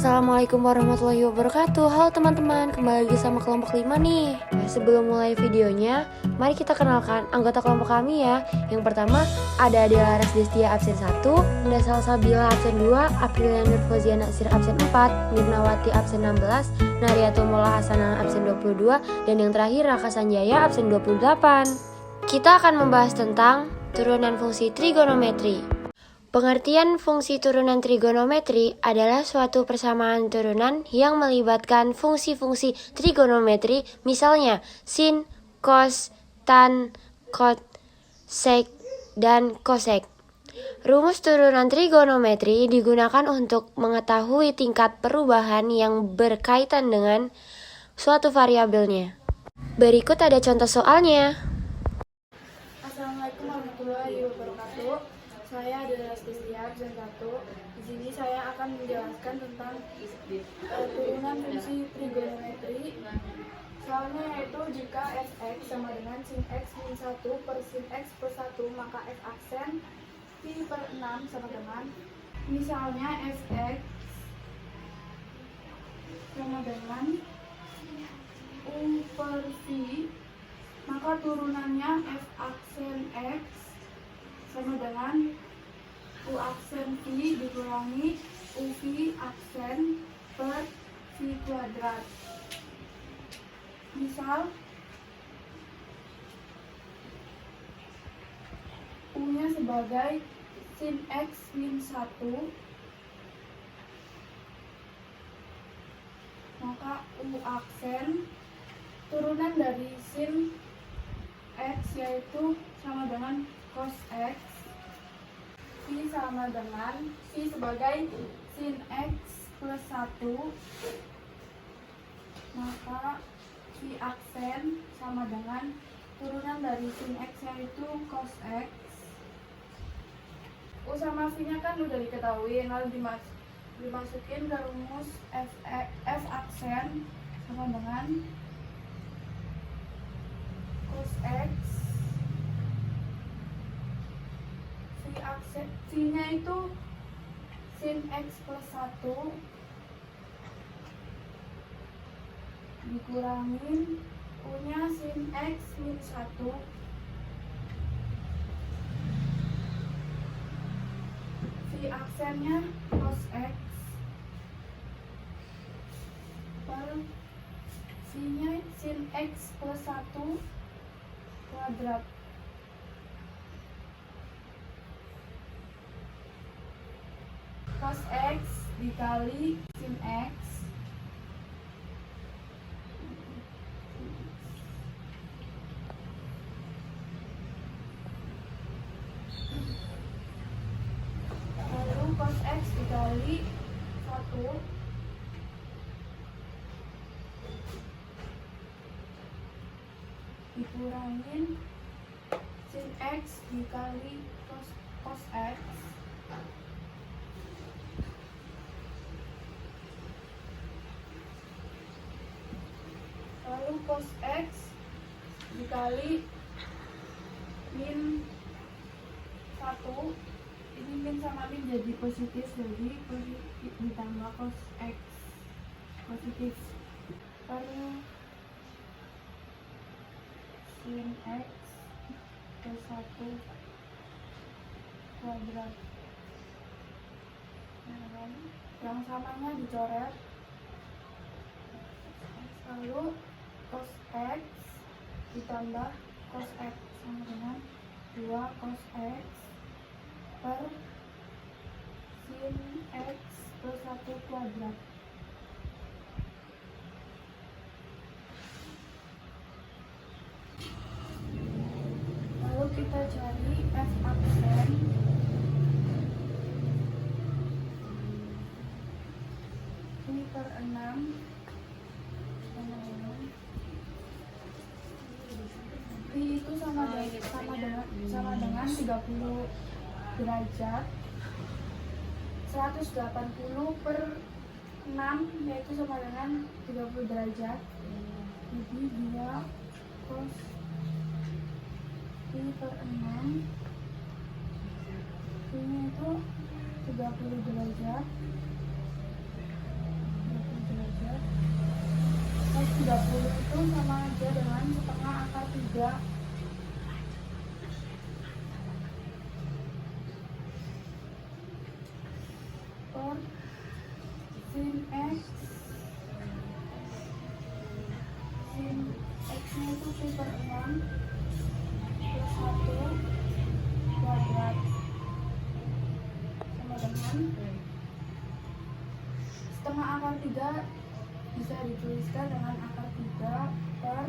Assalamualaikum warahmatullahi wabarakatuh. Halo teman-teman, kembali lagi sama kelompok 5 nih. Sebelum mulai videonya, mari kita kenalkan anggota kelompok kami ya. Yang pertama, ada Adela Rasdestia absen 1, Nda Salsabila absen 2, Aprilia Nurfozia Nasir absen 4, Mirnawati absen 16, Nariatul Mola Hasanah absen 22, dan yang terakhir Raka Sanjaya absen 28. Kita akan membahas tentang turunan fungsi trigonometri. Pengertian fungsi turunan trigonometri adalah suatu persamaan turunan yang melibatkan fungsi-fungsi trigonometri, misalnya sin, cos, tan, cot, sek, dan kosek. Rumus turunan trigonometri digunakan untuk mengetahui tingkat perubahan yang berkaitan dengan suatu variabelnya. Berikut ada contoh soalnya. Assalamualaikum warahmatullahi wabarakatuh. Saya adalah Rasdestia absen 1. Di sini saya akan menjelaskan tentang turunan fungsi trigonometri. Soalnya yaitu jika fx sama dengan sin x min 1 per sin x plus 1, maka f aksen pi per 6 sama dengan, misalnya fx sama dengan u per v, maka turunannya f aksen x sama dengan u aksen v dikurangi u v aksen per v kuadrat. Misal u-nya sebagai sin x min 1, maka u aksen turunan dari sin x yaitu sama dengan cos x, v sama dengan v sebagai sin x plus 1, maka v aksen sama dengan turunan dari sin x yaitu cos x. U sama v nya kan udah diketahui, lalu dimasukin ke rumus f aksen sama dengan cos x. V-nya itu sin x plus 1 dikurangin U-nya sin x min 1 V aksennya cos x per V-nya sin x plus 1 kuadrat. Cos x dikali sin x lalu cos x dikali 1 dikurangin sin x dikali cos x lalu cos x dikali min 1, ini min sama min jadi positif, jadi positif ditambah cos x positif per sin x plus 1 kuadrat. Yang samanya dicoret, lalu cos x ditambah cos x sama dengan 2 cos x per sin x plus 1 kuadrat. Lalu kita cari f aksen ini per 6 I itu sama dengan 30 derajat, 180 per 6 yaitu sama dengan 30 derajat, jadi 2 cos I per 6 ini itu 30 derajat 30 itu sama aja dengan setengah akar 3 per sin X. Sin X-nya itu pi per 6 plus 1 kuadrat sama dengan setengah akar 3 bisa dituliskan dengan akar 3 per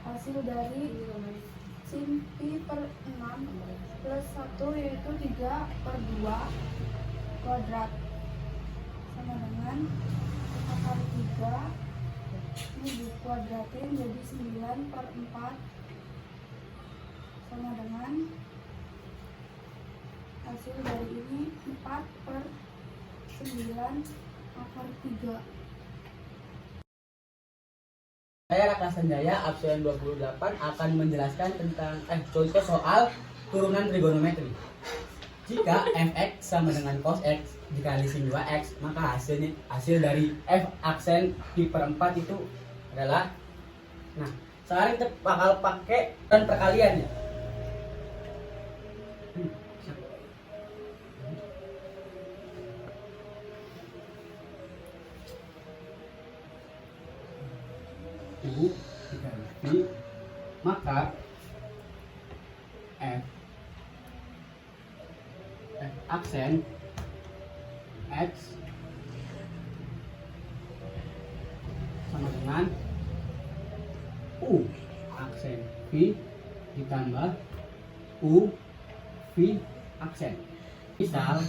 hasil dari sin pi per 6 plus 1 yaitu 3 per 2 kuadrat sama dengan akar 3 ini dikuadratin jadi 9 per 4 sama dengan hasil dari ini 4 per 9 akar 3. Saya Raka Sanjaya, absen 28 akan menjelaskan tentang contoh soal turunan trigonometri. Jika fx sama dengan cos x dikali sin 2x, maka hasil dari f aksen pi per 4 itu adalah, nah sekarang kita bakal pakai dan perkalian ya. U dikali maka f aksen x sama dengan u aksen v ditambah u v aksen. Misal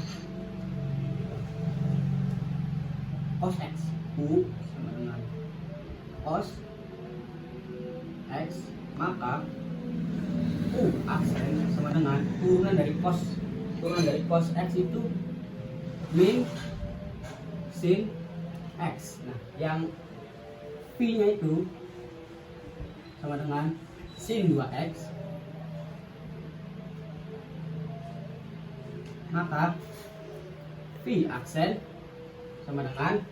cos x, u sama dengan cos x, maka u aksen sama dengan turunan dari cos x itu min sin x. Nah, yang v nya itu sama dengan sin 2x, maka v aksen sama dengan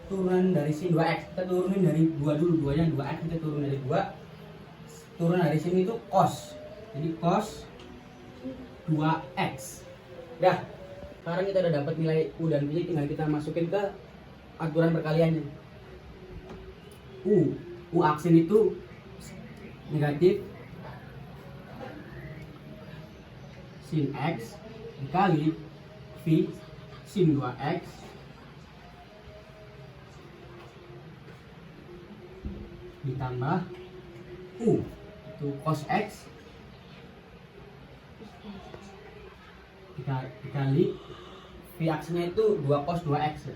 turunan dari sin 2x. Kita turunin dari 2 dulu, 2 nya 2x, kita turun dari 2, turun dari sini itu cos, jadi cos 2x. Dah, sekarang kita udah dapat nilai u dan v, tinggal kita masukin ke aturan perkaliannya. U aksen itu negatif sin x dikali v sin 2x ditambah u itu cos x dikali v aksennya itu 2 cos 2x.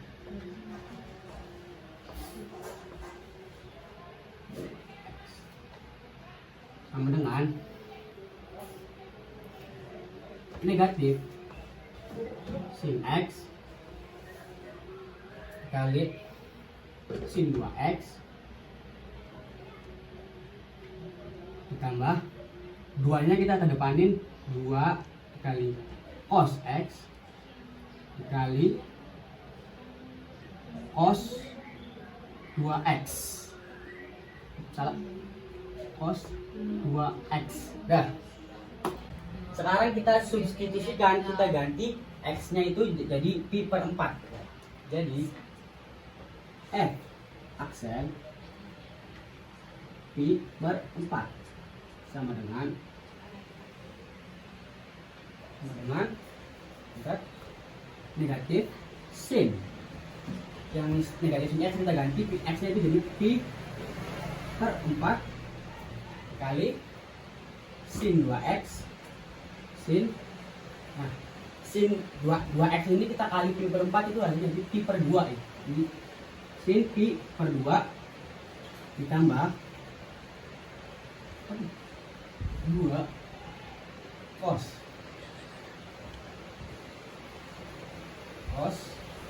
Sama dengan negatif sin x dikali sin 2x ditambah 2 nya kita kedepanin 2 dikali cos x dikali cos 2x, salah, cos 2x. Dah, sekarang kita substitusikan, kita ganti x nya itu jadi pi per 4. Jadi f aksen pi per 4 sama dengan negatif sin, yang negatif sin x kita ganti x nya itu jadi pi per 4 kali sin 2x sin, nah sin 2x ini kita kali pi per 4 itu hasilnya jadi pi per 2 ya. Jadi sin pi per 2 ditambah 2 cos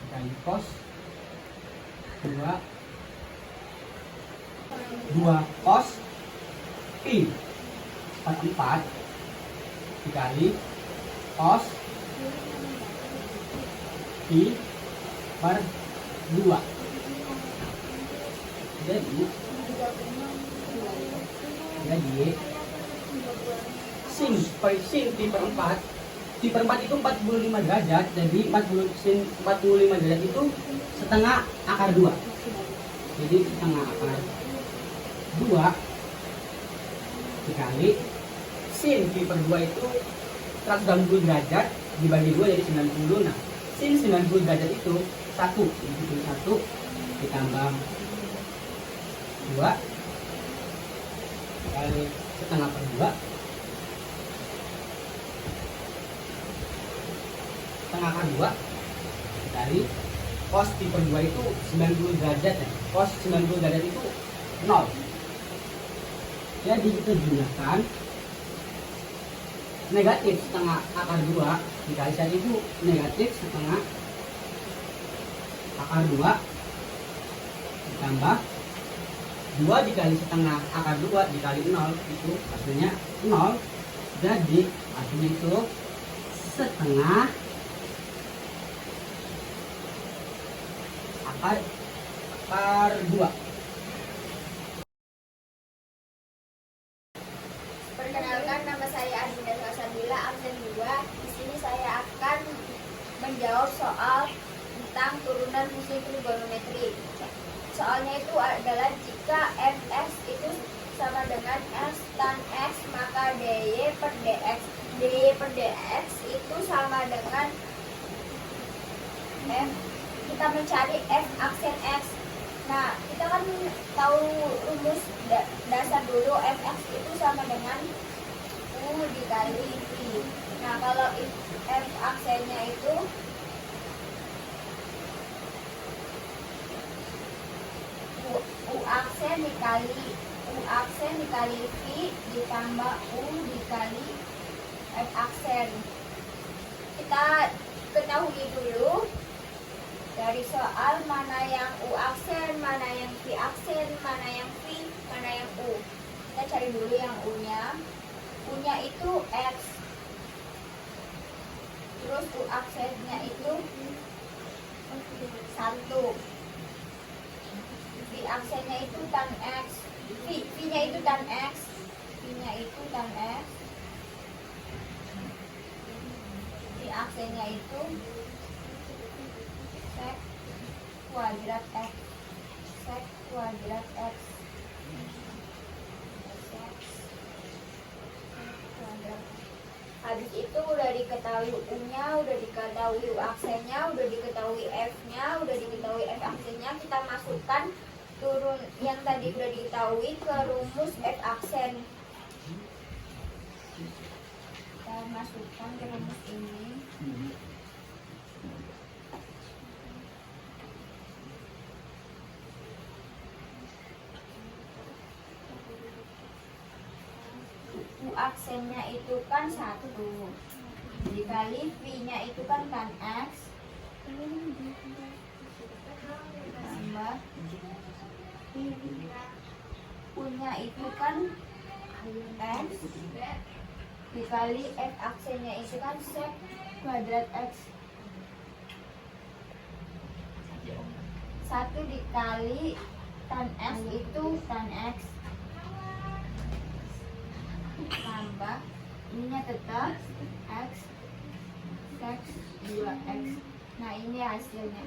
dikali cos 2 cos pi per 4 dikali cos pi per 2. jadi sin pi per 4. Pi per 4 itu 45 derajat. Jadi 45 derajat itu setengah akar 2. Jadi setengah akar 2 dikali sin pi per 2 itu 180 derajat dibagi 2 jadi 90. Nah, sin 90 derajat itu 1 ditambah 2 kali setengah per 2 setengah akar 2 dari cos pi per 2 itu 90 derajat ya. Cos 90 derajat itu 0. Jadi kita gunakan negatif setengah akar 2 dikali saat itu negatif setengah akar 2 ditambah 2 dikali setengah akar 2 dikali 0 itu hasilnya 0. Jadi hasilnya itu setengah akar 2. Perkenalkan, nama saya Adinda Salsabila, absen 2. Di sini saya akan menjawab soal tentang turunan fungsi trigonometri. Soalnya itu adalah jika fx itu sama dengan s tan x, maka dy per dx. dy per dx itu sama dengan f. Kita mencari f aksen x. Nah, kita kan tahu rumus dasar dulu, fx itu sama dengan u dikali v. Nah, kalau f aksennya itu u aksen dikali v ditambah u dikali f aksen. Kita ketahui dulu dari soal mana yang u aksen, mana yang v aksen, mana yang v, mana yang u. Kita cari dulu yang u-nya. U-nya itu x. Terus u aksennya itu 1. V aksennya itu tan x. V-nya itu tan x. V-nya itu tan x. V aksennya itu sek kuadrat x. Sek kuadrat x. Habis itu udah diketahui u-nya, udah diketahui u aksennya, udah diketahui f-nya, udah diketahui f aksennya, kita masukkan turun yang tadi udah diketahui ke rumus f aksen. Kita masukkan ke rumus ini. U aksennya itu kan 1 dikali v-nya itu kan tan x tambah u-nya itu kan x dikali f aksennya itu kan sek kuadrat x. 1 dikali tan x itu tan x tambah ininya tetap x sek 2x. Nah, ini hasilnya.